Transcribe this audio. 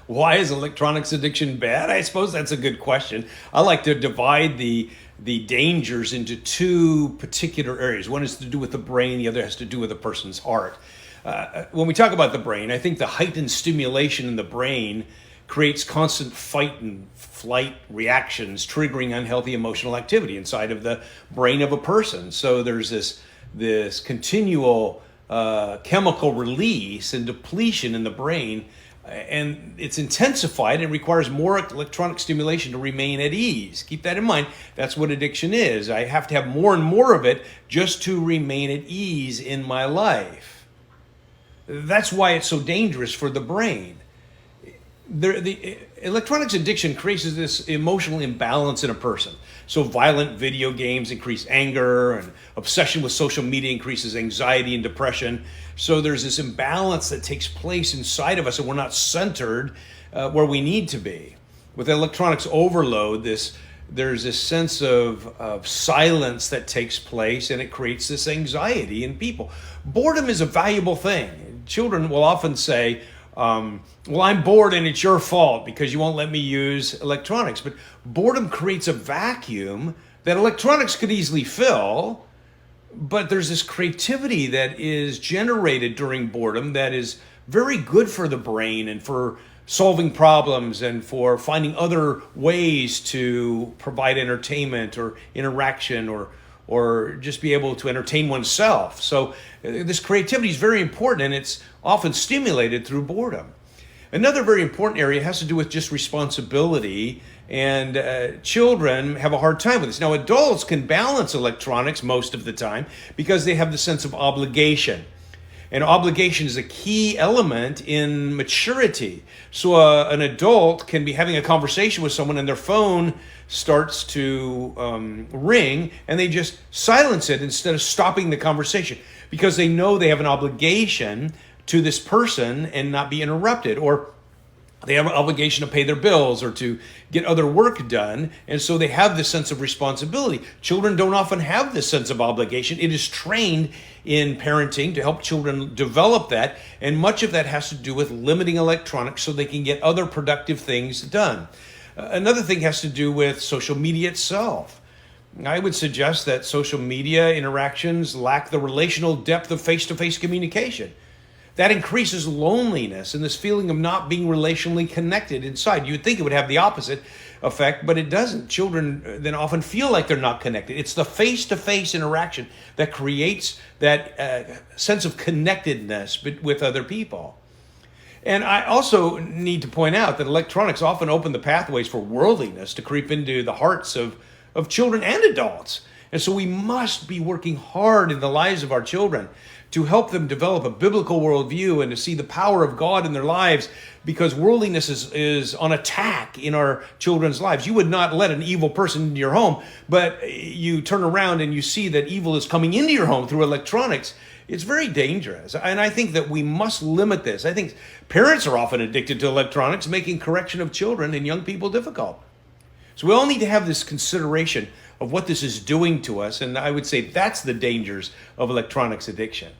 Why is electronics addiction bad? I suppose that's a good question. I like to divide the dangers into two particular areas. One is to do with the brain, the other has to do with a person's heart. When we talk about the brain, I think the heightened stimulation in the brain creates constant fight and flight reactions, triggering unhealthy emotional activity inside of the brain of a person. So there's this continual chemical release and depletion in the brain, and it's intensified and requires more electronic stimulation to remain at ease. Keep that in mind. That's what addiction is. I have to have more and more of it just to remain at ease in my life. That's why it's so dangerous for the brain. The electronics addiction creates this emotional imbalance in a person. So violent video games increase anger, and obsession with social media increases anxiety and depression. So there's this imbalance that takes place inside of us, and we're not centered where we need to be. With electronics overload, there's this sense of silence that takes place, and it creates this anxiety in people. Boredom is a valuable thing. Children will often say, well, I'm bored and it's your fault because you won't let me use electronics. But boredom creates a vacuum that electronics could easily fill. But there's this creativity that is generated during boredom that is very good for the brain and for solving problems and for finding other ways to provide entertainment or interaction or just be able to entertain oneself. So this creativity is very important, and it's often stimulated through boredom. Another very important area has to do with just responsibility, and children have a hard time with this. Now, adults can balance electronics most of the time because they have the sense of obligation. And obligation is a key element in maturity. So an adult can be having a conversation with someone and their phone starts to ring, and they just silence it instead of stopping the conversation because they know they have an obligation to this person and not be interrupted, or they have an obligation to pay their bills or to get other work done, and so they have this sense of responsibility. Children don't often have this sense of obligation. It is trained in parenting to help children develop that, and much of that has to do with limiting electronics so they can get other productive things done. Another thing has to do with social media itself. I would suggest that social media interactions lack the relational depth of face-to-face communication. That increases loneliness and this feeling of not being relationally connected inside. You would think it would have the opposite effect, but it doesn't. Children then often feel like they're not connected. It's the face-to-face interaction that creates that sense of connectedness with other people. And I also need to point out that electronics often open the pathways for worldliness to creep into the hearts of children and adults. And so we must be working hard in the lives of our children to help them develop a biblical worldview and to see the power of God in their lives, because worldliness is on attack in our children's lives. You would not let an evil person into your home, but you turn around and you see that evil is coming into your home through electronics. It's very dangerous. And I think that we must limit this. I think parents are often addicted to electronics, making correction of children and young people difficult. So we all need to have this consideration of what this is doing to us. And I would say that's the dangers of electronics addiction.